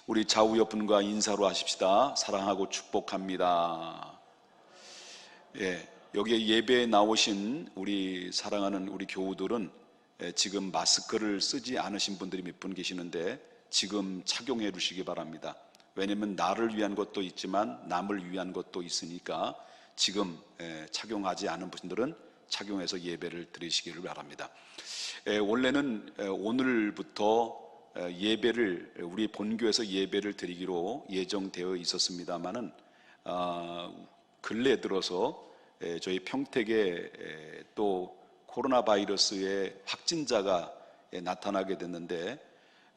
우리 좌우 옆분과 인사로 하십시다. 사랑하고 축복합니다. 여기에 예배에 나오신 우리 사랑하는 우리 교우들은 지금 마스크를 쓰지 않으신 분들이 몇 분 계시는데 지금 착용해 주시기 바랍니다. 왜냐하면 나를 위한 것도 있지만 남을 위한 것도 있으니까 지금 착용하지 않은 분들은 착용해서 예배를 드리시기를 바랍니다. 원래는 오늘부터 예배를 우리 본교에서 예배를 드리기로 예정되어 있었습니다만은 근래 들어서 저희 평택에 또 코로나 바이러스의 확진자가 나타나게 됐는데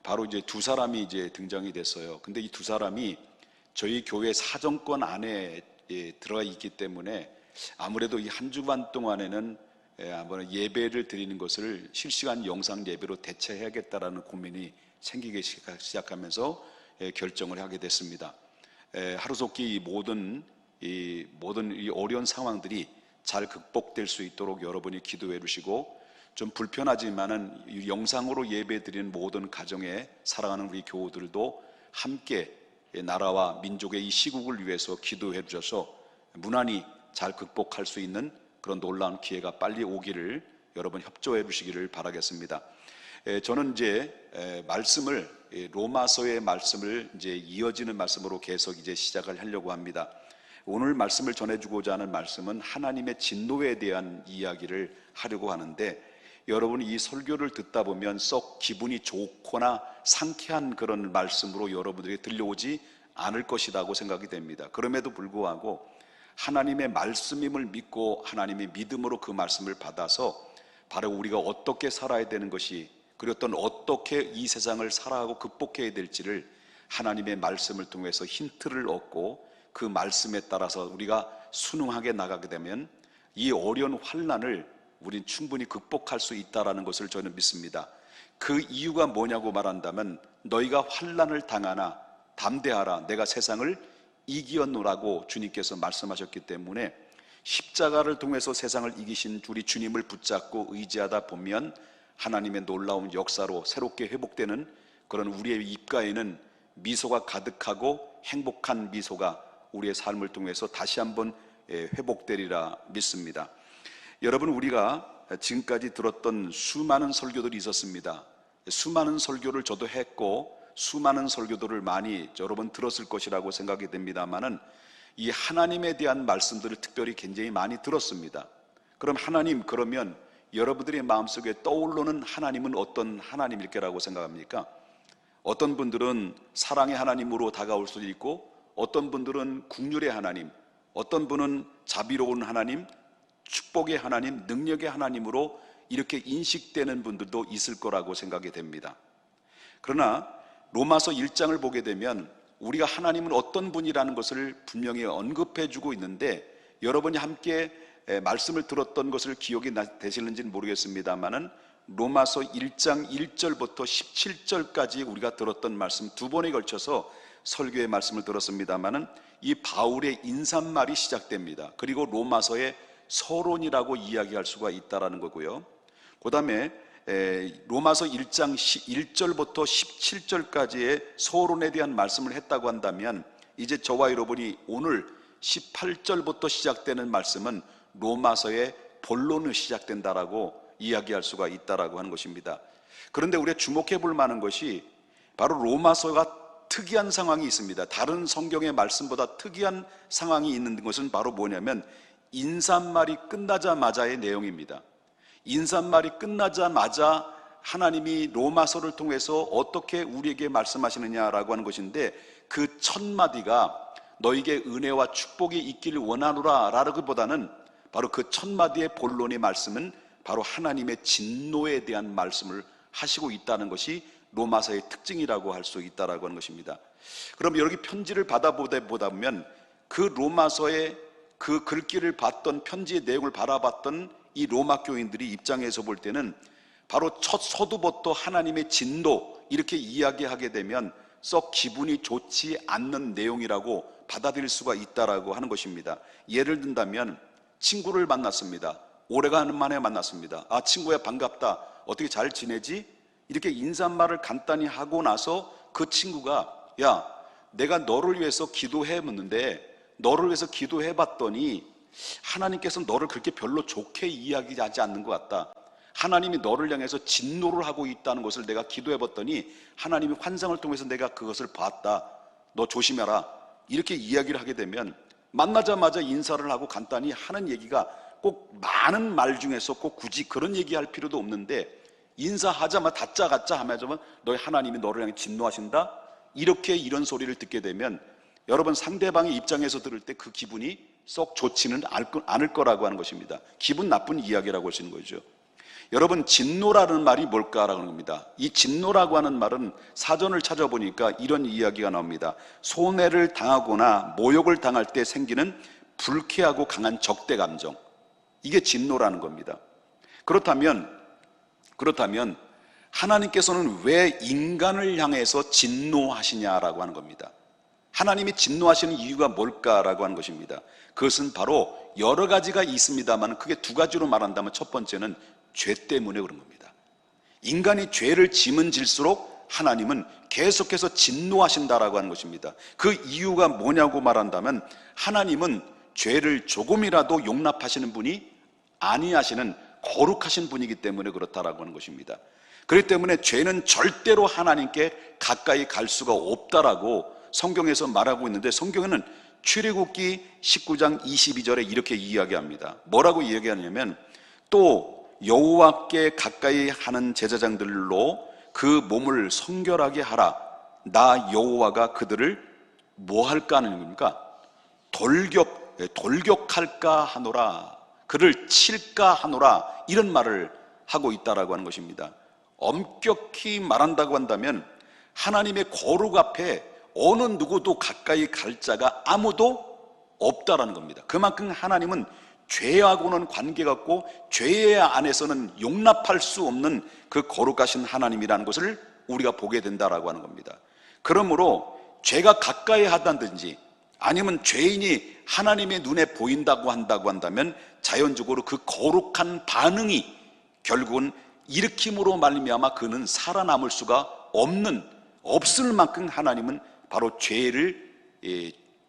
바로 이제 두 사람이 이제 등장이 됐어요. 근데 이 두 사람이 저희 교회 사정권 안에 들어가 있기 때문에 아무래도 이 한 주간 동안에는 예배를 드리는 것을 실시간 영상 예배로 대체해야겠다라는 고민이 생기기 시작하면서 결정을 하게 됐습니다. 하루속히 모든 이 어려운 상황들이 잘 극복될 수 있도록 여러분이 기도해 주시고, 좀 불편하지만은 이 영상으로 예배 드리는 모든 가정에 사랑하는 우리 교우들도 함께 나라와 민족의 이 시국을 위해서 기도해 주셔서 무난히 잘 극복할 수 있는 그런 놀라운 기회가 빨리 오기를 여러분 협조해 주시기를 바라겠습니다. 저는 이제 말씀을 로마서의 말씀을 이제 이어지는 말씀으로 계속 이제 시작을 하려고 합니다. 오늘 말씀을 전해주고자 하는 말씀은 하나님의 진노에 대한 이야기를 하려고 하는데, 여러분이 이 설교를 듣다 보면 썩 기분이 좋거나 상쾌한 그런 말씀으로 여러분들에게 들려오지 않을 것이라고 생각이 됩니다. 그럼에도 불구하고 하나님의 말씀임을 믿고 하나님의 믿음으로 그 말씀을 받아서 바로 우리가 어떻게 살아야 되는 것이, 그리고 또 어떻게 이 세상을 살아가고 극복해야 될지를 하나님의 말씀을 통해서 힌트를 얻고 그 말씀에 따라서 우리가 순응하게 나가게 되면 이 어려운 환난을 우린 충분히 극복할 수 있다는 것을 저는 믿습니다. 그 이유가 뭐냐고 말한다면, 너희가 환난을 당하나 담대하라, 내가 세상을 이기었노라고 주님께서 말씀하셨기 때문에 십자가를 통해서 세상을 이기신 우리 주님을 붙잡고 의지하다 보면 하나님의 놀라운 역사로 새롭게 회복되는 그런 우리의 입가에는 미소가 가득하고 행복한 미소가 우리의 삶을 통해서 다시 한번 회복되리라 믿습니다. 여러분, 우리가 지금까지 들었던 수많은 설교들이 있었습니다. 수많은 설교를 저도 했고 수많은 설교들을 많이 여러분 들었을 것이라고 생각이 됩니다만은 이 하나님에 대한 말씀들을 특별히 굉장히 많이 들었습니다. 그럼 하나님, 그러면 여러분들의 마음속에 떠오르는 하나님은 어떤 하나님일까라고 생각합니까? 어떤 분들은 사랑의 하나님으로 다가올 수도 있고, 어떤 분들은 긍휼의 하나님, 어떤 분은 자비로운 하나님, 축복의 하나님, 능력의 하나님으로 이렇게 인식되는 분들도 있을 거라고 생각이 됩니다. 그러나 로마서 1장을 보게 되면 우리가 하나님은 어떤 분이라는 것을 분명히 언급해 주고 있는데, 여러분이 함께 말씀을 들었던 것을 기억이 되시는지는 모르겠습니다만은 로마서 1장 1절부터 17절까지 우리가 들었던 말씀 두 번에 걸쳐서 설교의 말씀을 들었습니다만은 이 바울의 인사말이 시작됩니다. 그리고 로마서의 서론이라고 이야기할 수가 있다라는 거고요. 그 다음에 로마서 1장 1절부터 17절까지의 서론에 대한 말씀을 했다고 한다면, 이제 저와 여러분이 오늘 18절부터 시작되는 말씀은 로마서의 본론이 시작된다라고 이야기할 수가 있다라고 하는 것입니다. 그런데 우리가 주목해 볼 만한 것이 바로 로마서가 특이한 상황이 있습니다. 다른 성경의 말씀보다 특이한 상황이 있는 것은 바로 뭐냐면 인사말이 끝나자마자의 내용입니다. 인사말이 끝나자마자 하나님이 로마서를 통해서 어떻게 우리에게 말씀하시느냐라고 하는 것인데, 그 첫 마디가 너에게 은혜와 축복이 있기를 원하노라 라기보다는 바로 그 첫 마디의 본론의 말씀은 바로 하나님의 진노에 대한 말씀을 하시고 있다는 것이 로마서의 특징이라고 할 수 있다라고 하는 것입니다. 그럼 여기 편지를 받아보다 보면 그 로마서의 그 글귀를 봤던, 편지의 내용을 바라봤던 이 로마 교인들이 입장에서 볼 때는 바로 첫 서두부터 하나님의 진노 이렇게 이야기하게 되면 썩 기분이 좋지 않는 내용이라고 받아들일 수가 있다라고 하는 것입니다. 예를 든다면 친구를 만났습니다. 오래간만에 만났습니다. 아, 친구야 반갑다, 어떻게 잘 지내지? 이렇게 인사말을 간단히 하고 나서 그 친구가 야, 내가 너를 위해서 기도해봤는데, 너를 위해서 기도해봤더니 하나님께서 너를 그렇게 별로 좋게 이야기하지 않는 것 같다. 하나님이 너를 향해서 진노를 하고 있다는 것을 내가 기도해봤더니 하나님이 환상을 통해서 내가 그것을 봤다. 너 조심해라. 이렇게 이야기를 하게 되면 만나자마자 인사를 하고 간단히 하는 얘기가 꼭 많은 말 중에서 꼭 굳이 그런 얘기할 필요도 없는데, 인사하자마자 다짜 가짜 하면 너희 하나님이 너를 향해 진노하신다? 이렇게 이런 소리를 듣게 되면 여러분 상대방의 입장에서 들을 때 그 기분이 썩 좋지는 않을 거라고 하는 것입니다. 기분 나쁜 이야기라고 할 수 있는 거죠. 여러분, 진노라는 말이 뭘까라고 하는 겁니다. 이 진노라고 하는 말은 사전을 찾아보니까 이런 이야기가 나옵니다. 손해를 당하거나 모욕을 당할 때 생기는 불쾌하고 강한 적대 감정, 이게 진노라는 겁니다. 그렇다면 하나님께서는 왜 인간을 향해서 진노하시냐라고 하는 겁니다. 하나님이 진노하시는 이유가 뭘까라고 하는 것입니다. 그것은 바로 여러 가지가 있습니다만 크게 두 가지로 말한다면 첫 번째는 죄 때문에 그런 겁니다. 인간이 죄를 지면 질수록 하나님은 계속해서 진노하신다라고 하는 것입니다. 그 이유가 뭐냐고 말한다면 하나님은 죄를 조금이라도 용납하시는 분이 아니하시는 거룩하신 분이기 때문에 그렇다라고 하는 것입니다. 그렇기 때문에 죄는 절대로 하나님께 가까이 갈 수가 없다라고 성경에서 말하고 있는데, 성경에는 출애굽기 19장 22절에 이렇게 이야기합니다. 뭐라고 이야기하냐면, 또 여호와께 가까이 하는 제사장들로 그 몸을 성결하게 하라. 나 여호와가 그들을 뭐 할까 하는 겁니까? 돌격할까 하노라. 그를 칠까 하노라. 이런 말을 하고 있다라고 하는 것입니다. 엄격히 말한다고 한다면 하나님의 거룩 앞에 어느 누구도 가까이 갈 자가 아무도 없다라는 겁니다. 그만큼 하나님은 죄하고는 관계가 없고 죄 안에서는 용납할 수 없는 그 거룩하신 하나님이라는 것을 우리가 보게 된다라고 하는 겁니다. 그러므로 죄가 가까이 하다든지 아니면 죄인이 하나님의 눈에 보인다고 한다면 자연적으로 그 거룩한 반응이 결국은 일으킴으로 말미암아 그는 살아남을 수가 없을 만큼 하나님은 바로 죄를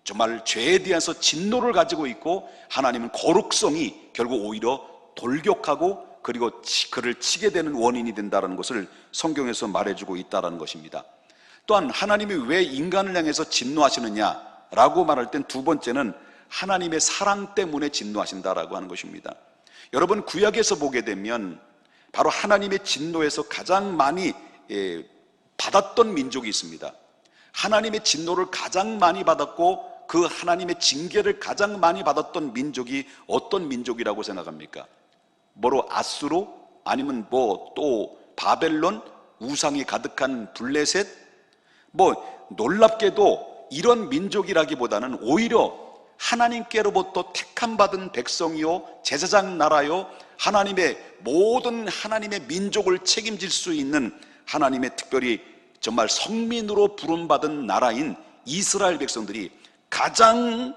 정말 죄에 대해서 진노를 가지고 있고, 하나님은 거룩성이 결국 오히려 돌격하고 그리고 그를 치게 되는 원인이 된다는 것을 성경에서 말해주고 있다는 것입니다. 또한 하나님이 왜 인간을 향해서 진노하시느냐라고 말할 땐 두 번째는 하나님의 사랑 때문에 진노하신다라고 하는 것입니다. 여러분, 구약에서 보게 되면 바로 하나님의 진노에서 가장 많이 받았던 민족이 있습니다. 하나님의 진노를 가장 많이 받았고 그 하나님의 징계를 가장 많이 받았던 민족이 어떤 민족이라고 생각합니까? 뭐로, 아수르? 아니면 또 바벨론? 우상이 가득한 블레셋? 놀랍게도 이런 민족이라기보다는 오히려 하나님께로부터 택함받은 백성이요, 제사장 나라요, 하나님의 모든 하나님의 민족을 책임질 수 있는 하나님의 특별히 정말 성민으로 부름받은 나라인 이스라엘 백성들이 가장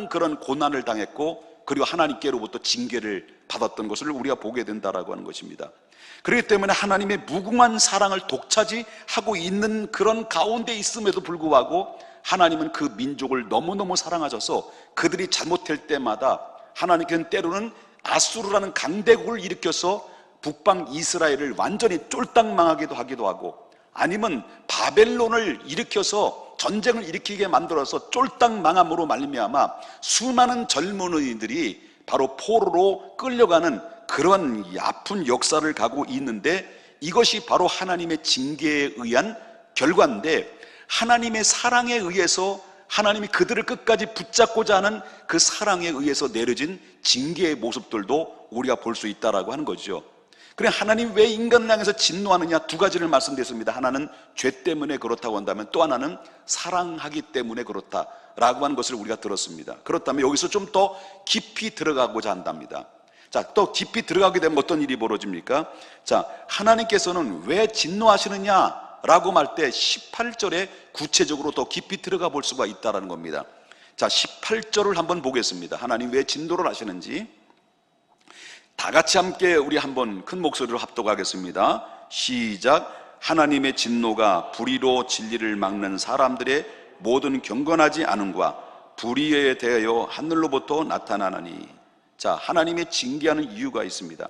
그런 고난을 당했고 그리고 하나님께로부터 징계를 받았던 것을 우리가 보게 된다라고 하는 것입니다. 그렇기 때문에 하나님의 무궁한 사랑을 독차지하고 있는 그런 가운데 있음에도 불구하고 하나님은 그 민족을 너무너무 사랑하셔서 그들이 잘못할 때마다 하나님께서는 때로는 아수르라는 강대국을 일으켜서 북방 이스라엘을 완전히 쫄딱 망하기도 하기도 하고, 아니면 바벨론을 일으켜서 전쟁을 일으키게 만들어서 쫄딱 망함으로 말미암아 수많은 젊은이들이 바로 포로로 끌려가는 그런 아픈 역사를 가고 있는데, 이것이 바로 하나님의 징계에 의한 결과인데, 하나님의 사랑에 의해서 하나님이 그들을 끝까지 붙잡고자 하는 그 사랑에 의해서 내려진 징계의 모습들도 우리가 볼 수 있다라고 하는 거죠. 그래, 하나님 왜 인간을 향해서 진노하느냐, 두 가지를 말씀드렸습니다. 하나는 죄 때문에 그렇다고 한다면 또 하나는 사랑하기 때문에 그렇다라고 하는 것을 우리가 들었습니다. 그렇다면 여기서 좀 더 깊이 들어가고자 한답니다. 자, 또 깊이 들어가게 되면 어떤 일이 벌어집니까? 자, 하나님께서는 왜 진노하시느냐 라고 말 때 18절에 구체적으로 더 깊이 들어가 볼 수가 있다는 겁니다. 자, 18절을 한번 보겠습니다. 하나님 왜 진노를 하시는지 다 같이 함께 우리 한번 큰 목소리로 합독하겠습니다. 시작. 하나님의 진노가 불의로 진리를 막는 사람들의 모든 경건하지 않음과 불의에 대하여 하늘로부터 나타나나니. 자, 하나님의 징계하는 이유가 있습니다.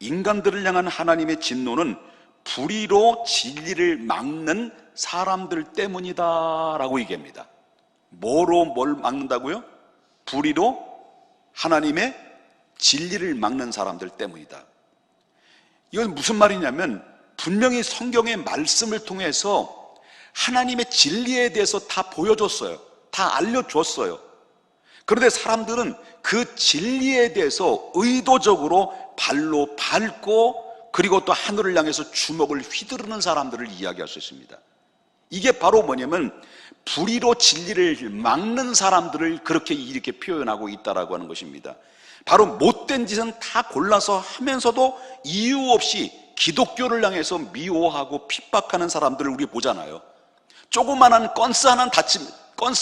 인간들을 향한 하나님의 진노는 불의로 진리를 막는 사람들 때문이다 라고 얘기합니다. 뭐로 뭘 막는다고요? 불의로 하나님의 진리를 막는 사람들 때문이다. 이건 무슨 말이냐면 분명히 성경의 말씀을 통해서 하나님의 진리에 대해서 다 보여줬어요. 다 알려줬어요. 그런데 사람들은 그 진리에 대해서 의도적으로 발로 밟고 그리고 또 하늘을 향해서 주먹을 휘두르는 사람들을 이야기할 수 있습니다. 이게 바로 뭐냐면 불의로 진리를 막는 사람들을 그렇게 이렇게 표현하고 있다라고 하는 것입니다. 바로 못된 짓은 다 골라서 하면서도 이유 없이 기독교를 향해서 미워하고 핍박하는 사람들을 우리 보잖아요. 조그만한 건스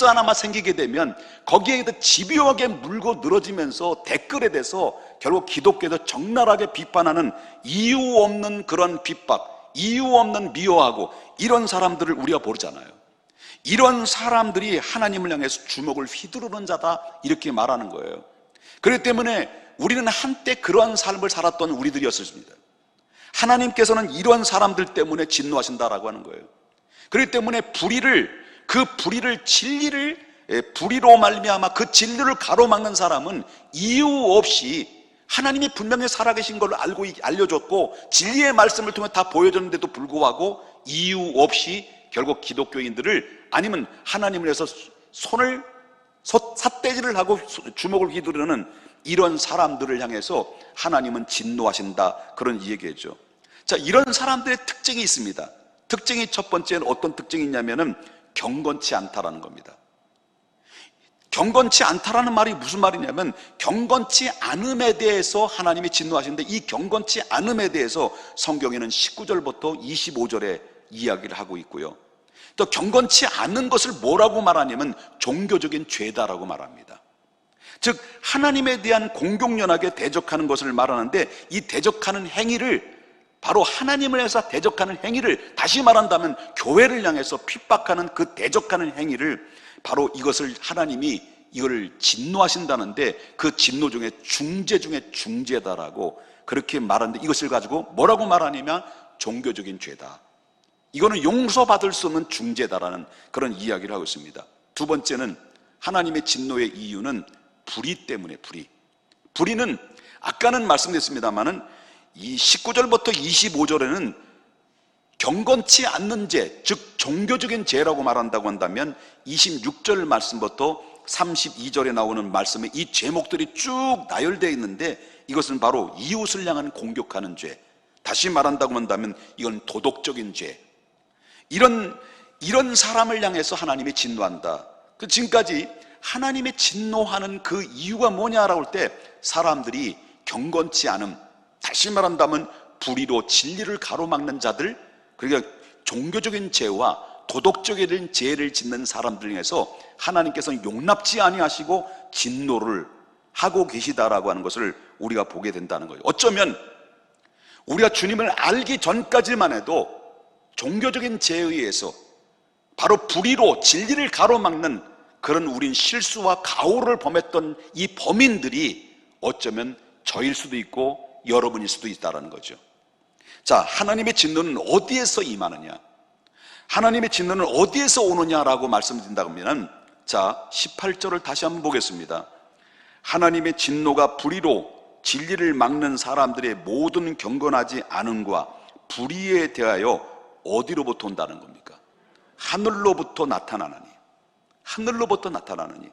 하나만 생기게 되면 거기에 집요하게 물고 늘어지면서 댓글에 대해서 결국 기독교에서 적나라하게 비판하는 이유 없는 그런 핍박, 이유 없는 미워하고 이런 사람들을 우리가 보잖아요. 이런 사람들이 하나님을 향해서 주먹을 휘두르는 자다 이렇게 말하는 거예요. 그렇기 때문에 우리는 한때 그런 삶을 살았던 우리들이었습니다. 하나님께서는 이런 사람들 때문에 진노하신다라고 하는 거예요. 그렇기 때문에 불의로 말미암아 그 진리를 가로막는 사람은 이유 없이 하나님이 분명히 살아계신 걸 알려줬고 진리의 말씀을 통해 다 보여줬는데도 불구하고 이유 없이 결국 기독교인들을 아니면 하나님을 위해서 삿대질을 하고 주먹을 휘두르는 이런 사람들을 향해서 하나님은 진노하신다 그런 얘기죠. 자, 이런 사람들의 특징이 있습니다. 특징이 첫 번째는 어떤 특징이 있냐면은 경건치 않다라는 겁니다. 경건치 않다라는 말이 무슨 말이냐면 경건치 않음에 대해서 하나님이 진노하시는데 이 경건치 않음에 대해서 성경에는 19절부터 25절에 이야기를 하고 있고요. 또 경건치 않은 것을 뭐라고 말하냐면 종교적인 죄다라고 말합니다. 즉 하나님에 대한 공공연하게 대적하는 것을 말하는데 이 대적하는 행위를 바로 하나님을 위해서 대적하는 행위를 다시 말한다면 교회를 향해서 핍박하는 그 대적하는 행위를 바로 이것을 하나님이 이걸 진노하신다는데 그 진노 중에 중죄 중에 중죄다라고 그렇게 말하는데 이것을 가지고 뭐라고 말하냐면 종교적인 죄다. 이거는 용서받을 수 없는 중죄다라는 그런 이야기를 하고 있습니다. 두 번째는 하나님의 진노의 이유는 불의 때문에 불의는 아까는 말씀드렸습니다만은 이 19절부터 25절에는 경건치 않는 죄, 즉 종교적인 죄라고 말한다고 한다면 26절 말씀부터 32절에 나오는 말씀에 이 제목들이 쭉 나열되어 있는데 이것은 바로 이웃을 향한 공격하는 죄, 다시 말한다고 한다면 이건 도덕적인 죄, 이런 사람을 향해서 하나님이 진노한다. 지금까지 하나님의 진노하는 그 이유가 뭐냐라고 할 때 사람들이 경건치 않음, 다시 말한다면 불의로 진리를 가로막는 자들, 그러니까 종교적인 죄와 도덕적인 죄를 짓는 사람들 중에서 하나님께서는 용납지 아니하시고 진노를 하고 계시다라고 하는 것을 우리가 보게 된다는 거예요. 어쩌면 우리가 주님을 알기 전까지만 해도 종교적인 죄에 의해서 바로 불의로 진리를 가로막는 그런 우린 실수와 가오를 범했던 이 범인들이 어쩌면 저일 수도 있고 여러분일 수도 있다는 거죠. 자, 하나님의 진노는 어디에서 임하느냐, 하나님의 진노는 어디에서 오느냐라고 말씀드린다고 하면 자 18절을 다시 한번 보겠습니다. 하나님의 진노가 불의로 진리를 막는 사람들의 모든 경건하지 않음과 불의에 대하여 어디로부터 온다는 겁니까? 하늘로부터 나타나느니. 하늘로부터 나타나느니.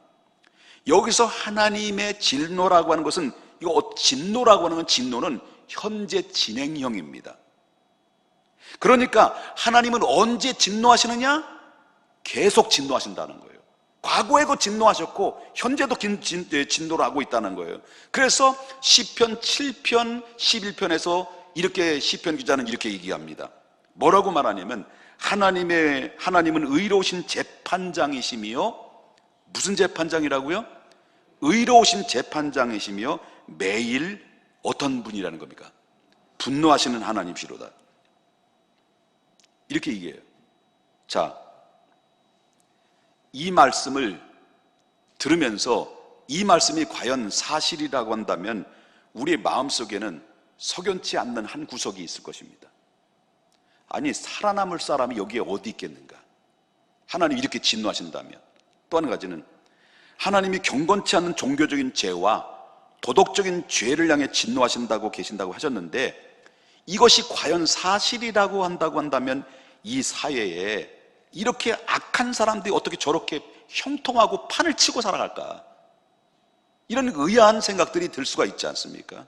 여기서 하나님의 진노라고 하는 것은 진노라고 하는 건 진노는 현재 진행형입니다. 그러니까 하나님은 언제 진노하시느냐? 계속 진노하신다는 거예요. 과거에도 진노하셨고 현재도 진노를 하고 있다는 거예요. 그래서 시편 7편 11편에서 이렇게 시편 기자는 이렇게 얘기합니다. 뭐라고 말하냐면 하나님은 의로우신 재판장이시며, 무슨 재판장이라고요? 의로우신 재판장이시며 매일 어떤 분이라는 겁니까? 분노하시는 하나님이시로다. 이렇게 얘기해요. 자, 이 말씀을 들으면서 이 말씀이 과연 사실이라고 한다면 우리의 마음속에는 석연치 않는 한 구석이 있을 것입니다. 아니, 살아남을 사람이 여기에 어디 있겠는가? 하나님이 이렇게 진노하신다면. 또 한 가지는 하나님이 경건치 않는 종교적인 죄와 도덕적인 죄를 향해 진노하신다고 계신다고 하셨는데, 이것이 과연 사실이라고 한다면 이 사회에 이렇게 악한 사람들이 어떻게 저렇게 형통하고 판을 치고 살아갈까? 이런 의아한 생각들이 들 수가 있지 않습니까?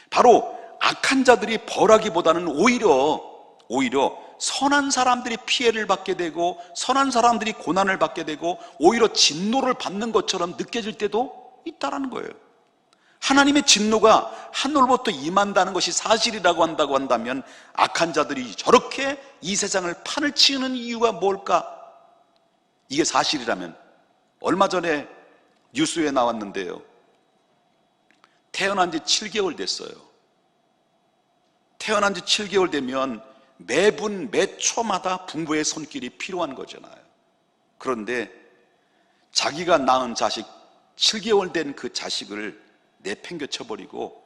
바로 악한 자들이 벌하기보다는 오히려 선한 사람들이 피해를 받게 되고 선한 사람들이 고난을 받게 되고 오히려 진노를 받는 것처럼 느껴질 때도 있다라는 거예요. 하나님의 진노가 하늘로부터 임한다는 것이 사실이라고 한다면 악한 자들이 저렇게 이 세상을 판을 치는 이유가 뭘까? 이게 사실이라면, 얼마 전에 뉴스에 나왔는데요, 태어난 지 7개월 됐어요. 태어난 지 7개월 되면 매분 매 초마다 부모의 손길이 필요한 거잖아요. 그런데 자기가 낳은 자식, 7개월 된 그 자식을 내팽겨쳐버리고,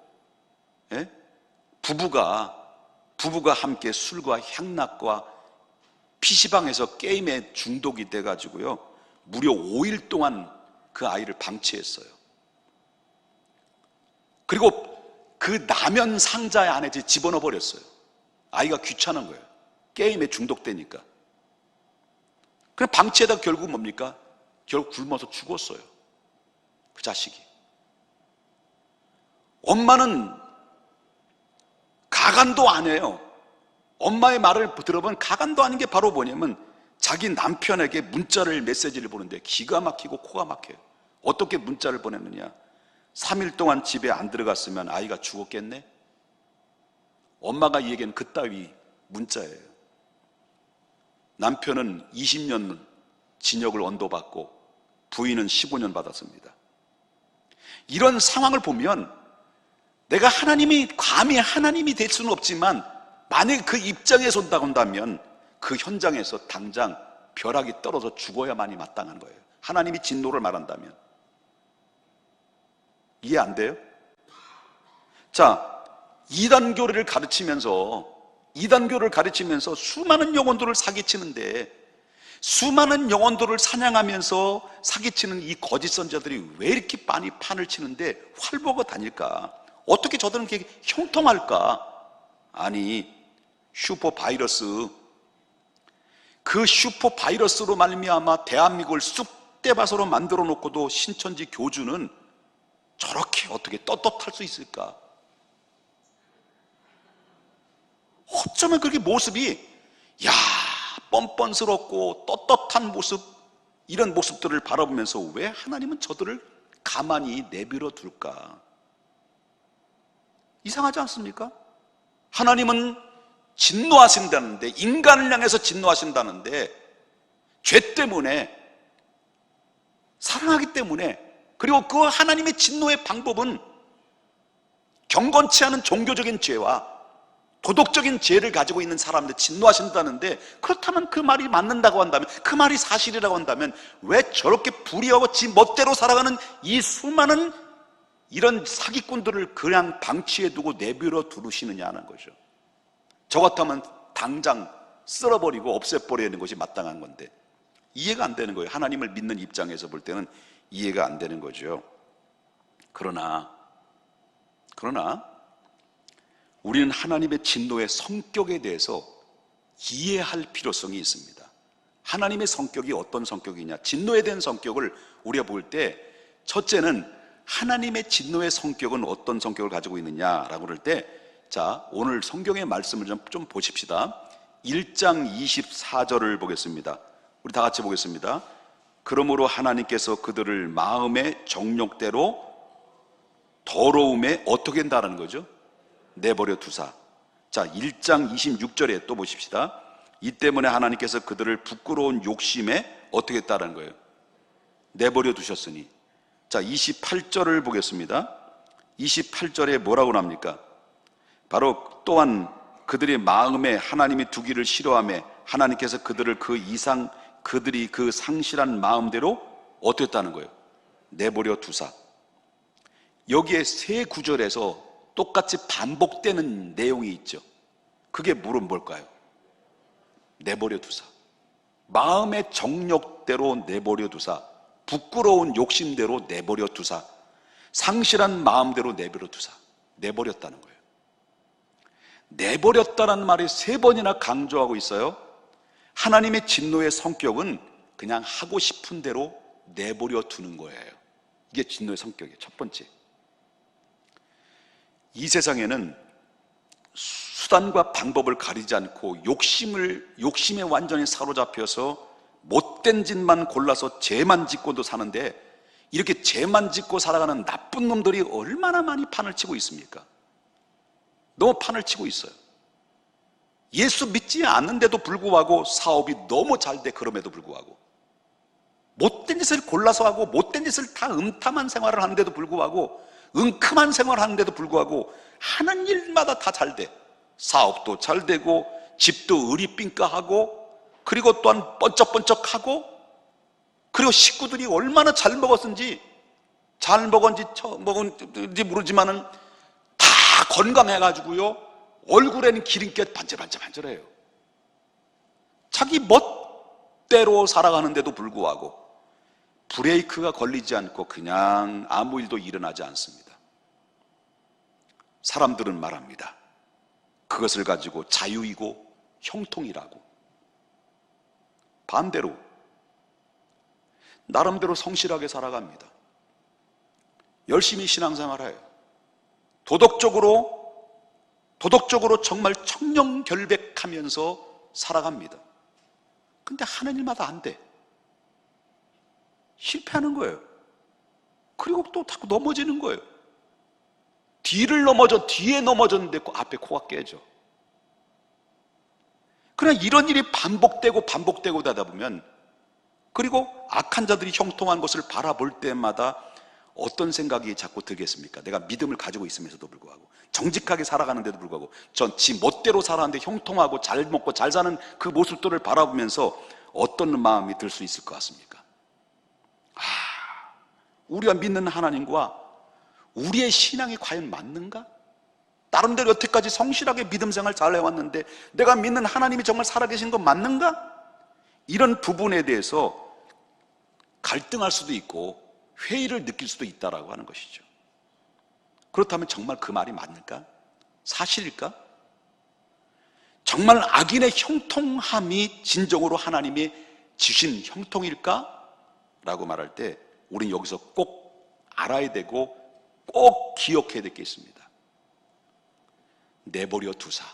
부부가 함께 술과 향락과 PC방에서 게임에 중독이 돼가지고요, 무려 5일 동안 그 아이를 방치했어요. 그리고 그 라면 상자 안에 집어넣어 버렸어요. 아이가 귀찮은 거예요. 게임에 중독되니까. 그냥 방치에다가 결국 뭡니까? 결국 굶어서 죽었어요. 그 자식이. 엄마는 가간도 안 해요. 엄마의 말을 들어보면 가간도 아닌 게 바로 뭐냐면 자기 남편에게 메시지를 보는데 기가 막히고 코가 막혀요. 어떻게 문자를 보냈느냐? 3일 동안 집에 안 들어갔으면 아이가 죽었겠네? 엄마가 이 얘기는 그따위 문자예요. 남편은 20년 징역을 언도받고 부인은 15년 받았습니다. 이런 상황을 보면 내가 감히 하나님이 될 수는 없지만 만약에 그 입장에 선다고 한다면 그 현장에서 당장 벼락이 떨어져 죽어야만이 마땅한 거예요. 하나님이 진노를 말한다면. 이해 안 돼요? 자, 이단교를 가르치면서 수많은 영혼들을 사기치는데, 수많은 영혼들을 사냥하면서 사기치는 이 거짓 선자들이 왜 이렇게 많이 판을 치는데 활보고 다닐까? 어떻게 저들은 그렇게 형통할까? 아니, 그 슈퍼바이러스로 말미암아 대한민국을 쑥대밭으로 만들어 놓고도 신천지 교주는 저렇게 어떻게 떳떳할 수 있을까? 어쩌면 그렇게 모습이 뻔뻔스럽고 떳떳한 모습, 이런 모습들을 바라보면서 왜 하나님은 저들을 가만히 내버려 둘까? 이상하지 않습니까? 하나님은 진노하신다는데, 인간을 향해서 진노하신다는데, 죄 때문에, 사랑하기 때문에, 그리고 그 하나님의 진노의 방법은 경건치 않은 종교적인 죄와 도덕적인 죄를 가지고 있는 사람들 진노하신다는데, 그렇다면 그 말이 맞는다고 한다면, 그 말이 사실이라고 한다면 왜 저렇게 불의하고 지 멋대로 살아가는 이 수많은 이런 사기꾼들을 그냥 방치해 두고 내버려 두시느냐는 거죠. 저 같으면 당장 쓸어버리고 없애버리는 것이 마땅한 건데 이해가 안 되는 거예요. 하나님을 믿는 입장에서 볼 때는 이해가 안 되는 거죠. 그러나 우리는 하나님의 진노의 성격에 대해서 이해할 필요성이 있습니다. 하나님의 성격이 어떤 성격이냐, 진노에 대한 성격을 우리가 볼 때, 첫째는 하나님의 진노의 성격은 어떤 성격을 가지고 있느냐라고 그럴 때, 자, 오늘 성경의 말씀을 좀 보십시다. 1장 24절을 보겠습니다. 우리 다 같이 보겠습니다. 그러므로 하나님께서 그들을 마음의 정욕대로 더러움에 어떻게 한다는 거죠? 내버려 두사. 자, 1장 26절에 또 보십시다. 이 때문에 하나님께서 그들을 부끄러운 욕심에 어떻게 했다는 거예요? 내버려 두셨으니. 자, 28절을 보겠습니다. 28절에 뭐라고 나옵니까? 바로 또한 그들의 마음에 하나님이 두기를 싫어하며 하나님께서 그들을 그들이 그 상실한 마음대로 어땠다는 거예요? 내버려 두사. 여기에 세 구절에서 똑같이 반복되는 내용이 있죠. 그게 물은 뭘까요? 내버려 두사. 마음의 정욕대로 내버려 두사, 부끄러운 욕심대로 내버려 두사, 상실한 마음대로 내버려 두사. 내버렸다는 거예요. 내버렸다는 말이 세 번이나 강조하고 있어요. 하나님의 진노의 성격은 그냥 하고 싶은 대로 내버려 두는 거예요. 이게 진노의 성격이에요. 첫 번째. 이 세상에는 수단과 방법을 가리지 않고 욕심에 완전히 사로잡혀서 못된 짓만 골라서 죄만 짓고도 사는데, 이렇게 죄만 짓고 살아가는 나쁜 놈들이 얼마나 많이 판을 치고 있습니까? 너무 판을 치고 있어요. 예수 믿지 않는데도 불구하고 사업이 너무 잘 돼. 그럼에도 불구하고 못된 짓을 골라서 하고 못된 짓을 다 음탐한 생활을 하는데도 불구하고, 은큼한 생활을 하는데도 불구하고 하는 일마다 다 잘 돼. 사업도 잘 되고 집도 으리삥까하고, 그리고 또한 번쩍번쩍하고, 그리고 식구들이 얼마나 잘 먹었는지 모르지만은 다 건강해가지고요, 얼굴에는 기름기 반질반질해요. 자기 멋대로 살아가는데도 불구하고 브레이크가 걸리지 않고 그냥 아무 일도 일어나지 않습니다. 사람들은 말합니다. 그것을 가지고 자유이고 형통이라고. 반대로 나름대로 성실하게 살아갑니다. 열심히 신앙생활해요. 도덕적으로 정말 청렴결백하면서 살아갑니다. 근데 하는 일마다 안 돼. 실패하는 거예요. 그리고 또 자꾸 넘어지는 거예요. 뒤에 넘어졌는데 앞에 코가 깨져. 그러나 이런 일이 반복되고 하다 보면, 그리고 악한 자들이 형통한 것을 바라볼 때마다 어떤 생각이 자꾸 들겠습니까? 내가 믿음을 가지고 있으면서도 불구하고, 정직하게 살아가는데도 불구하고, 지 멋대로 살아가는데 형통하고 잘 먹고 잘 사는 그 모습들을 바라보면서 어떤 마음이 들 수 있을 것 같습니까? 우리가 믿는 하나님과 우리의 신앙이 과연 맞는가? 나름대로 여태까지 성실하게 믿음 생활 잘 해왔는데 내가 믿는 하나님이 정말 살아계신 건 맞는가? 이런 부분에 대해서 갈등할 수도 있고 회의를 느낄 수도 있다라고 하는 것이죠. 그렇다면 정말 그 말이 맞을까? 사실일까? 정말 악인의 형통함이 진정으로 하나님이 주신 형통일까? 라고 말할 때 우리는 여기서 꼭 알아야 되고 꼭 기억해야 될 게 있습니다. 내버려 두사.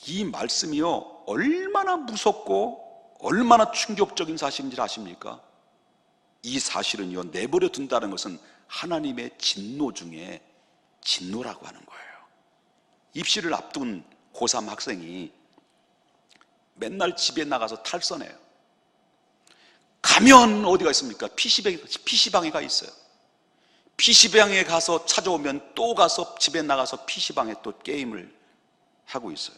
이 말씀이요, 얼마나 무섭고 얼마나 충격적인 사실인지 아십니까? 이 사실은요, 내버려 둔다는 것은 하나님의 진노 중에 진노라고 하는 거예요. 입시를 앞둔 고3 학생이 맨날 집에 나가서 탈선해요. 가면 어디가 있습니까? PC방에 가 있어요. PC방에 가서 찾아오면 또 가서 집에 나가서 PC방에 또 게임을 하고 있어요.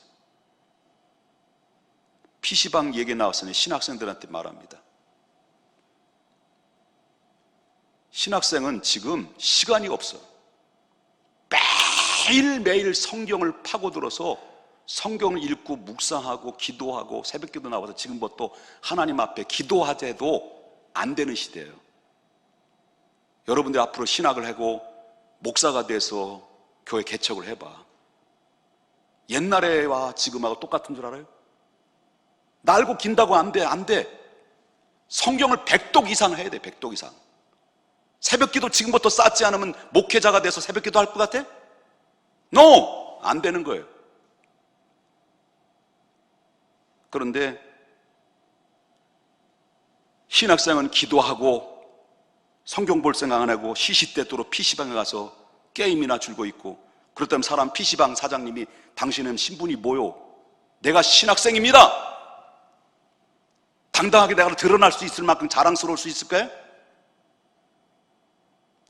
PC방 얘기 나왔으니 신학생들한테 말합니다. 신학생은 지금 시간이 없어요. 매일매일 성경을 파고들어서 성경을 읽고 묵상하고 기도하고 새벽기도 나와서 지금부터 하나님 앞에 기도하재도 안 되는 시대예요. 여러분들 앞으로 신학을 하고 목사가 돼서 교회 개척을 해봐. 옛날에와 지금하고 똑같은 줄 알아요? 날고 긴다고 안 돼. 성경을 100독 이상 해야 돼. 100독 이상. 새벽기도 지금부터 쌓지 않으면 목회자가 돼서 새벽기도 할 것 같아? No! 안 되는 거예요. 그런데 신학생은 기도하고 성경 볼 생각 안 하고 시시때때로 PC방에 가서 게임이나 즐고 있고, 그렇다면 사람 PC방 사장님이 당신은 신분이 뭐요? 내가 신학생입니다. 당당하게 내가 드러날 수 있을 만큼 자랑스러울 수 있을까요?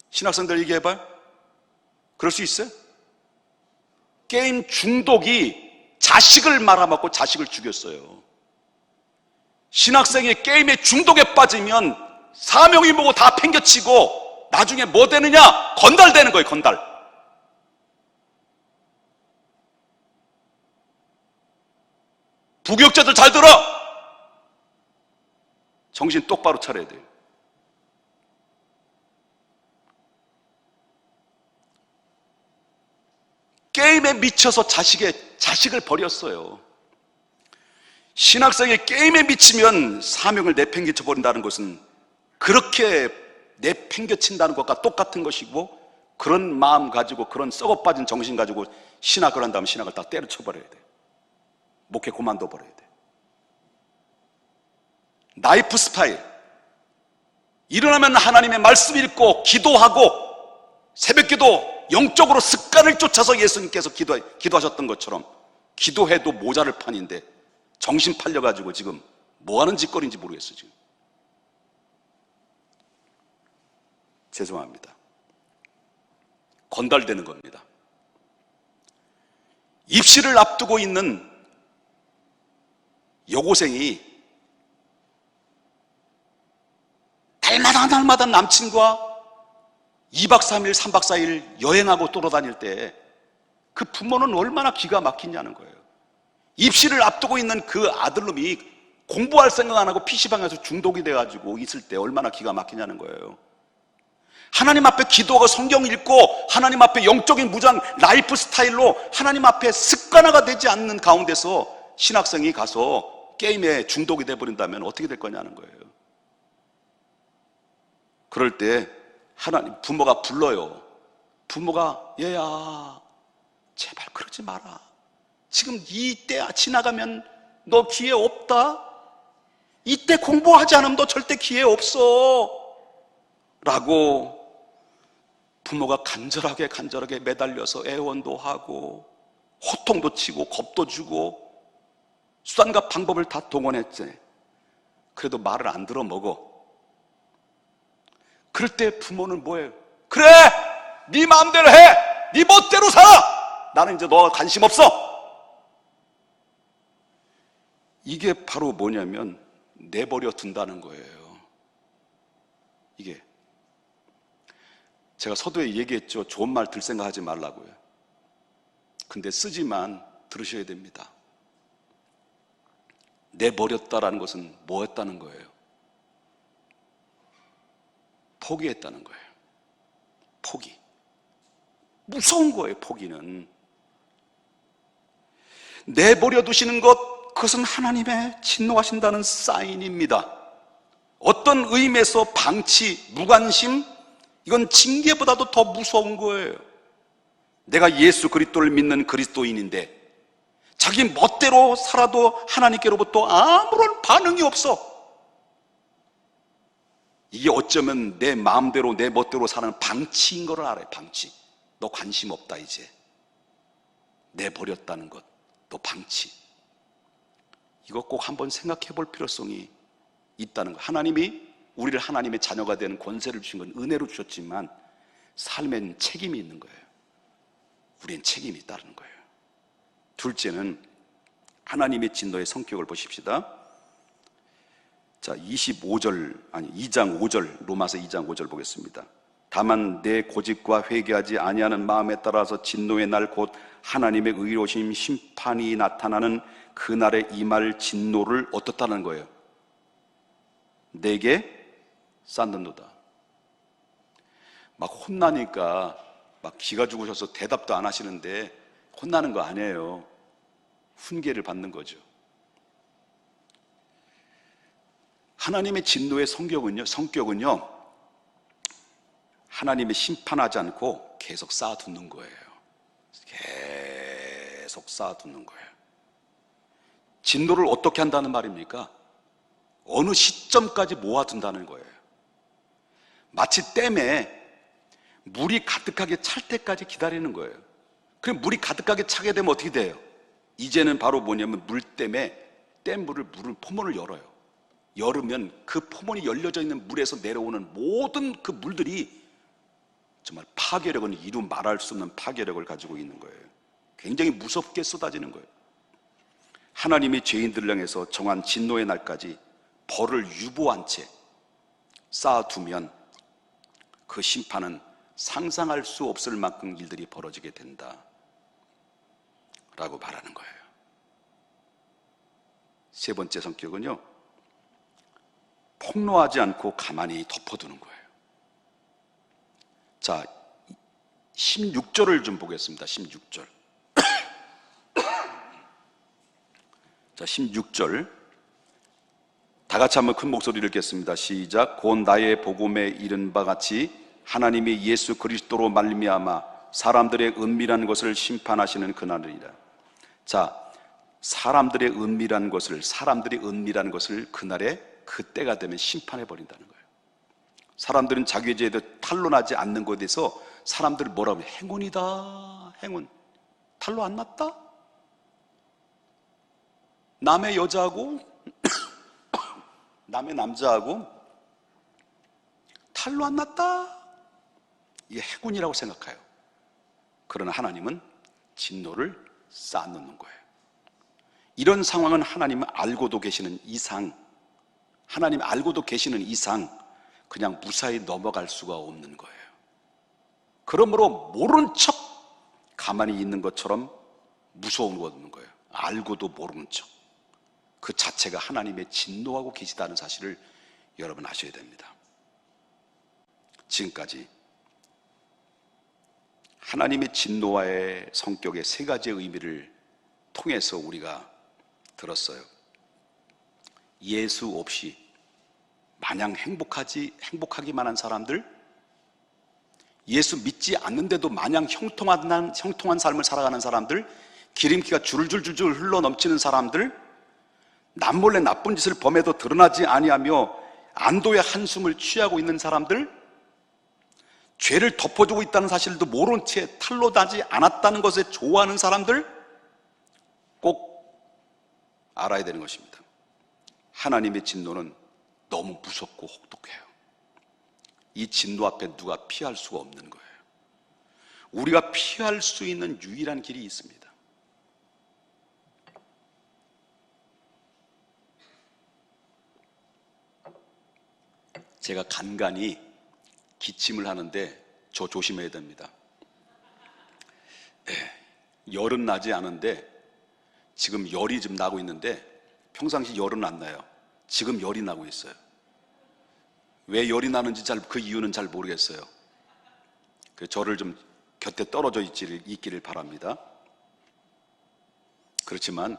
신학생들 얘기해봐요. 그럴 수 있어요? 게임 중독이 자식을 말아먹고 자식을 죽였어요. 신학생이 게임의 중독에 빠지면 사명이 뭐고 다 팽겨치고 나중에 뭐 되느냐? 건달되는 거예요, 건달. 부교육자들 잘 들어! 정신 똑바로 차려야 돼요. 게임에 미쳐서 자식을 버렸어요. 신학생이 게임에 미치면 사명을 내팽개쳐 버린다는 것은 그렇게 내팽개친다는 것과 똑같은 것이고, 그런 마음 가지고 그런 썩어빠진 정신 가지고 신학을 한다면 신학을 다 때려쳐 버려야 돼요. 목회 그만둬 버려야 돼요. 라이프 스타일, 일어나면 하나님의 말씀 읽고 기도하고 새벽기도 영적으로 습관을 쫓아서 예수님께서 기도하셨던 것처럼 기도해도 모자를 판인데 정신 팔려가지고 지금 뭐하는 짓거리인지 모르겠어요. 지금 죄송합니다. 건달되는 겁니다. 입시를 앞두고 있는 여고생이 날마다 남친과 2박 3일, 3박 4일 여행하고 돌아다닐 때 그 부모는 얼마나 기가 막히냐는 거예요. 입시를 앞두고 있는 그 아들놈이 공부할 생각 안 하고 PC방에서 중독이 돼가지고 있을 때 얼마나 기가 막히냐는 거예요. 하나님 앞에 기도하고 성경 읽고 하나님 앞에 영적인 무장 라이프 스타일로 하나님 앞에 습관화가 되지 않는 가운데서 신학생이 가서 게임에 중독이 돼버린다면 어떻게 될 거냐는 거예요. 그럴 때 하나님, 부모가 불러요. 부모가, 얘야, 제발 그러지 마라. 지금 이때 지나가면 너 기회 없다. 이때 공부하지 않으면 너 절대 기회 없어. 라고 부모가 간절하게 매달려서 애원도 하고 호통도 치고 겁도 주고 수단과 방법을 다 동원했지. 그래도 말을 안 들어 먹어. 그럴 때 부모는 뭐예요? 그래! 네 마음대로 해! 네 멋대로 살아! 나는 이제 너 관심 없어! 이게 바로 뭐냐면 내버려 둔다는 거예요. 이게 제가 서두에 얘기했죠. 좋은 말 들 생각하지 말라고요. 근데 쓰지만 들으셔야 됩니다. 내버렸다라는 것은 뭐였다는 거예요? 포기했다는 거예요. 포기. 무서운 거예요, 포기는. 내버려 두시는 것, 그것은 하나님의 진노하신다는 사인입니다. 어떤 의미에서 방치, 무관심, 이건 징계보다도 더 무서운 거예요. 내가 예수 그리스도를 믿는 그리스도인인데 자기 멋대로 살아도 하나님께로부터 아무런 반응이 없어. 이게 어쩌면 내 마음대로 내 멋대로 사는 방치인 걸 알아요. 방치. 너 관심 없다 이제. 내버렸다는 것, 너 방치. 이거 꼭 한번 생각해 볼 필요성이 있다는 거예요. 하나님이 우리를 하나님의 자녀가 되는 권세를 주신 건 은혜로 주셨지만 삶엔 책임이 있는 거예요. 우리는 책임이 있다는 거예요. 둘째는 하나님의 진노의 성격을 보십시다. 자, 2장 5절, 로마서 2장 5절 보겠습니다. 다만 내 고집과 회개하지 아니하는 마음에 따라서 진노의 날 곧 하나님의 의로우심 심판이 나타나는 그날에 임할 진노를 어떻다는 거예요? 내게 쌓는도다. 막 혼나니까 막 기가 죽으셔서 대답도 안 하시는데 혼나는 거 아니에요. 훈계를 받는 거죠. 하나님의 진노의 성격은요, 하나님의 심판하지 않고 계속 쌓아두는 거예요. 계속 쌓아두는 거예요. 진노를 어떻게 한다는 말입니까? 어느 시점까지 모아둔다는 거예요. 마치 댐에 물이 가득하게 찰 때까지 기다리는 거예요. 그럼 물이 가득하게 차게 되면 어떻게 돼요? 이제는 바로 뭐냐면 물댐에 댐물을 포문을 열어요. 열으면 그 포문이 열려져 있는 물에서 내려오는 모든 그 물들이 정말 파괴력은 이루 말할 수 없는 파괴력을 가지고 있는 거예요. 굉장히 무섭게 쏟아지는 거예요. 하나님이 죄인들을 향해서 정한 진노의 날까지 벌을 유보한 채 쌓아두면 그 심판은 상상할 수 없을 만큼 일들이 벌어지게 된다 라고 말하는 거예요. 세 번째 성격은요, 폭로하지 않고 가만히 덮어두는 거예요. 자, 16절을 좀 보겠습니다. 16절. 자, 16절. 다 같이 한번 큰 목소리를 읽겠습니다. 시작. 곧 나의 복음에 이른 바 같이 하나님이 예수 그리스도로 말미암아 사람들의 은밀한 것을 심판하시는 그날이라. 자, 사람들이 은밀한 것을 그날에 그때가 되면 심판해 버린다는 거예요. 사람들은 자기의 죄에 탄로나지 않는 것에 대해서 사람들을 뭐라고 해요? 행운이다. 행운. 탄로 안 났다? 남의 여자하고 남의 남자하고 탄로 안 났다? 이게 행운이라고 생각해요. 그러나 하나님은 진노를 쌓아놓는 거예요. 이런 상황은 하나님은 알고도 계시는 이상, 하나님 알고도 계시는 이상 그냥 무사히 넘어갈 수가 없는 거예요. 그러므로 모른 척 가만히 있는 것처럼 무서운 거 없는 거예요. 알고도 모르는 척. 그 자체가 하나님의 진노하고 계시다는 사실을 여러분 아셔야 됩니다. 지금까지 하나님의 진노와의 성격의 세 가지의 의미를 통해서 우리가 들었어요. 예수 없이 마냥 행복하기만 한 사람들, 예수 믿지 않는데도 마냥 형통한 삶을 살아가는 사람들, 기름기가 줄줄줄줄 흘러 넘치는 사람들, 남몰래 나쁜 짓을 범해도 드러나지 아니하며 안도의 한숨을 취하고 있는 사람들, 죄를 덮어주고 있다는 사실도 모른 채 탈로 나지 않았다는 것에 좋아하는 사람들, 꼭 알아야 되는 것입니다. 하나님의 진노는 너무 무섭고 혹독해요. 이 진노 앞에 누가 피할 수가 없는 거예요. 우리가 피할 수 있는 유일한 길이 있습니다. 제가 간간히 기침을 하는데 저 조심해야 됩니다. 열은 나지 않은데 지금 열이 좀 나고 있는데 평상시 열은 안 나요. 지금 열이 나고 있어요. 왜 열이 나는지 그 이유는 잘 모르겠어요. 저를 좀 곁에 떨어져 있기를 바랍니다. 그렇지만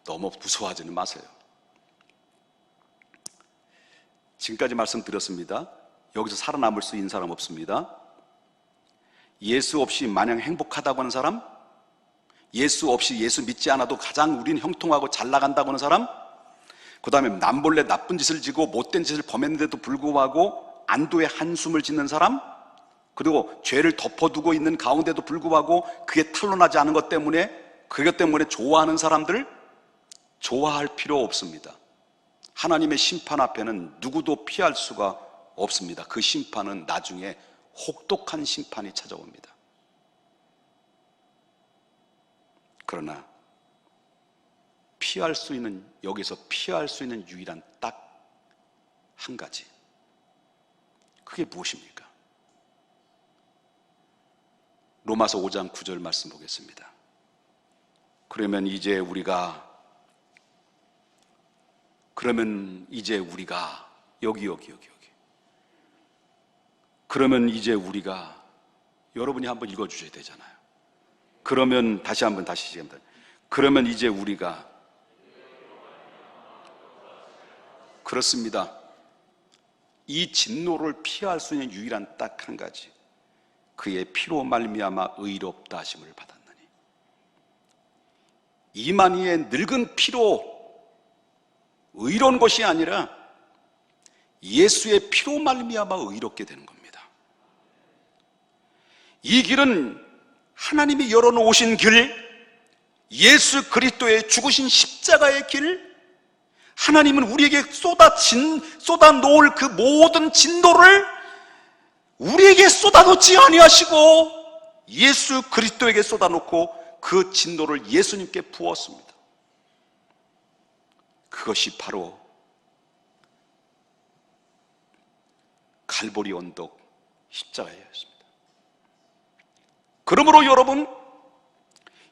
너무 무서워하지는 마세요. 지금까지 말씀드렸습니다. 여기서 살아남을 수 있는 사람 없습니다. 예수 없이 마냥 행복하다고 하는 사람, 예수 없이 예수 믿지 않아도 가장 우리는 형통하고 잘 나간다고 하는 사람, 그 다음에 남몰래 나쁜 짓을 지고 못된 짓을 범했는데도 불구하고 안도의 한숨을 짓는 사람, 그리고 죄를 덮어두고 있는 가운데도 불구하고 그게 탄로나지 않은 것 때문에 그것 때문에 좋아하는 사람들, 좋아할 필요 없습니다. 하나님의 심판 앞에는 누구도 피할 수가 없습니다. 그 심판은 나중에 혹독한 심판이 찾아옵니다. 그러나 여기서 피할 수 있는 유일한 딱 한 가지, 그게 무엇입니까? 로마서 5장 9절 말씀 보겠습니다. 그러면 이제 우리가 여기 그러면 이제 우리가, 여러분이 한번 읽어주셔야 되잖아요. 그러면 다시 시작합니다. 그러면 이제 우리가, 그렇습니다. 이 진노를 피할 수 있는 유일한 딱 한 가지, 그의 피로 말미암아 의롭다 하심을 받았나니. 이만희의 늙은 피로 의로운 것이 아니라 예수의 피로 말미암아 의롭게 되는 겁니다. 이 길은 하나님이 열어놓으신 길, 예수 그리스도의 죽으신 십자가의 길, 하나님은 우리에게 쏟아놓을 그 모든 진노를 우리에게 쏟아놓지 아니하시고 예수 그리스도에게 쏟아놓고 그 진노를 예수님께 부었습니다. 그것이 바로 갈보리 언덕 십자가였습니다. 그러므로 여러분,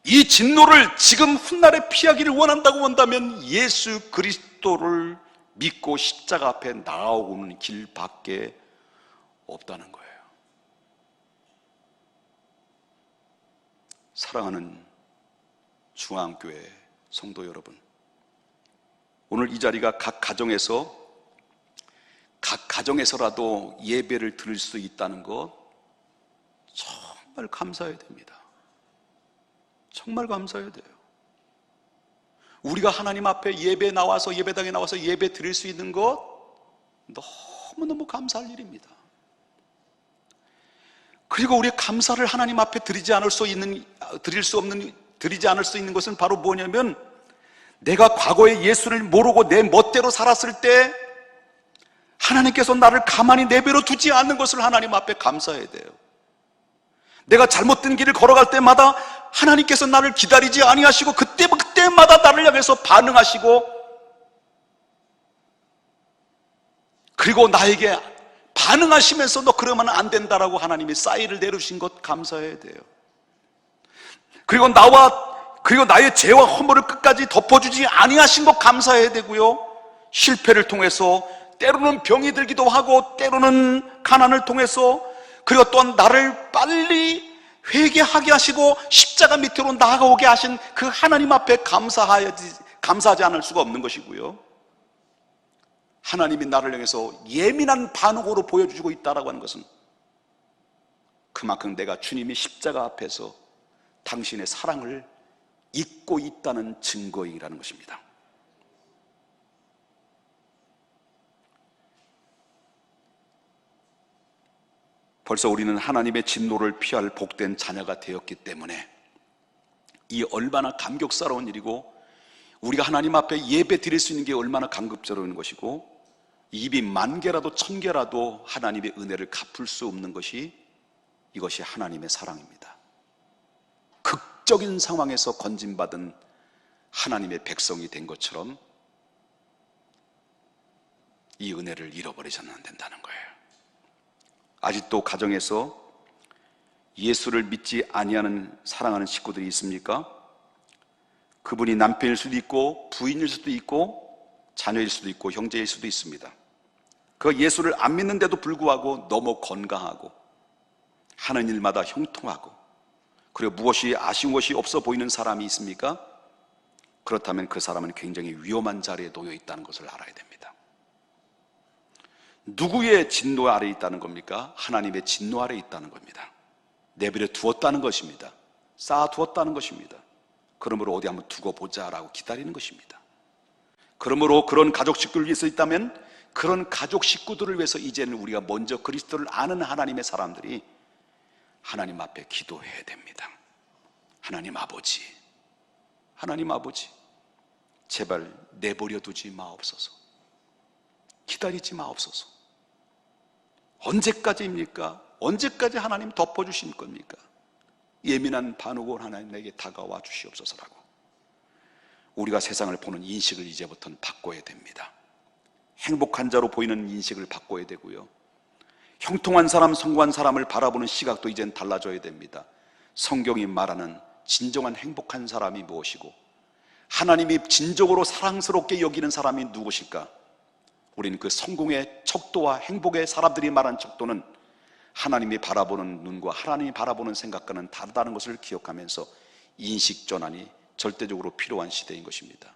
이 진노를 지금 훗날에 피하기를 원한다고 한다면 예수 그리스도를 믿고 십자가 앞에 나아오는 길밖에 없다는 거예요. 사랑하는 중앙교회 성도 여러분, 오늘 이 자리가 각 가정에서라도 예배를 드릴 수 있다는 것 정말 감사해야 됩니다. 정말 감사해야 돼요. 우리가 하나님 앞에 예배당에 나와서 예배 드릴 수 있는 것 너무너무 감사할 일입니다. 그리고 우리의 감사를 하나님 앞에 드리지 않을 수 있는 것은 바로 뭐냐면, 내가 과거에 예수를 모르고 내 멋대로 살았을 때 하나님께서 나를 가만히 내버려 두지 않는 것을 하나님 앞에 감사해야 돼요. 내가 잘못된 길을 걸어갈 때마다 하나님께서 나를 기다리지 아니하시고 그때마다 나를 향해서 반응하시고, 그리고 나에게 반응하시면서 너 그러면 안 된다라고 하나님이 사인을 내리신 것 감사해야 돼요. 그리고 나의 죄와 허물을 끝까지 덮어주지 아니하신 것 감사해야 되고요. 실패를 통해서 때로는 병이 들기도 하고 때로는 가난을 통해서, 그리고 또한 나를 빨리 회개하게 하시고 십자가 밑으로 나아가오게 하신 그 하나님 앞에 감사하지 않을 수가 없는 것이고요. 하나님이 나를 향해서 예민한 반응으로 보여주고 있다고 하는 것은 그만큼 내가 주님이 십자가 앞에서 당신의 사랑을 잊고 있다는 증거이라는 것입니다. 벌써 우리는 하나님의 진노를 피할 복된 자녀가 되었기 때문에 이 얼마나 감격스러운 일이고, 우리가 하나님 앞에 예배 드릴 수 있는 게 얼마나 감격스러운 것이고, 입이 10,000개라도 1,000개라도 하나님의 은혜를 갚을 수 없는 것이, 이것이 하나님의 사랑입니다. 극적인 상황에서 건진받은 하나님의 백성이 된 것처럼 이 은혜를 잃어버리서는 안 된다는 거예요. 아직도 가정에서 예수를 믿지 아니하는 사랑하는 식구들이 있습니까? 그분이 남편일 수도 있고 부인일 수도 있고 자녀일 수도 있고 형제일 수도 있습니다. 그 예수를 안 믿는데도 불구하고 너무 건강하고 하는 일마다 형통하고, 그리고 무엇이 아쉬운 것이 없어 보이는 사람이 있습니까? 그렇다면 그 사람은 굉장히 위험한 자리에 놓여 있다는 것을 알아야 됩니다. 누구의 진노 아래에 있다는 겁니까? 하나님의 진노 아래에 있다는 겁니다. 내버려 두었다는 것입니다. 쌓아두었다는 것입니다. 그러므로 어디 한번 두고 보자라고 기다리는 것입니다. 그러므로 그런 가족 식구를 위해서 있다면 그런 가족 식구들을 위해서 이제는 우리가 먼저 그리스도를 아는 하나님의 사람들이 하나님 앞에 기도해야 됩니다. 하나님 아버지, 제발 내버려 두지 마옵소서. 기다리지 마옵소서. 언제까지입니까? 언제까지 하나님 덮어주실 겁니까? 예민한 반응으로 하나님에게 다가와 주시옵소서라고 우리가 세상을 보는 인식을 이제부터는 바꿔야 됩니다. 행복한 자로 보이는 인식을 바꿔야 되고요, 형통한 사람, 성공한 사람을 바라보는 시각도 이젠 달라져야 됩니다. 성경이 말하는 진정한 행복한 사람이 무엇이고 하나님이 진정으로 사랑스럽게 여기는 사람이 누구실까? 우리는 그 성공의 척도와 행복의 사람들이 말하는 척도는 하나님이 바라보는 눈과 하나님이 바라보는 생각과는 다르다는 것을 기억하면서 인식 전환이 절대적으로 필요한 시대인 것입니다.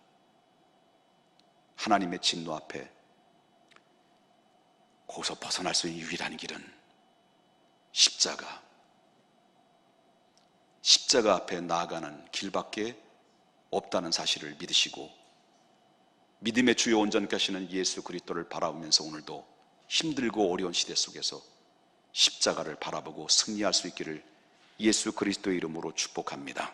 하나님의 진노 앞에 거기서 벗어날 수 있는 유일한 길은 십자가 앞에 나아가는 길밖에 없다는 사실을 믿으시고, 믿음의 주요 온전케 하시는 예수 그리스도를 바라보면서 오늘도 힘들고 어려운 시대 속에서 십자가를 바라보고 승리할 수 있기를 예수 그리스도의 이름으로 축복합니다.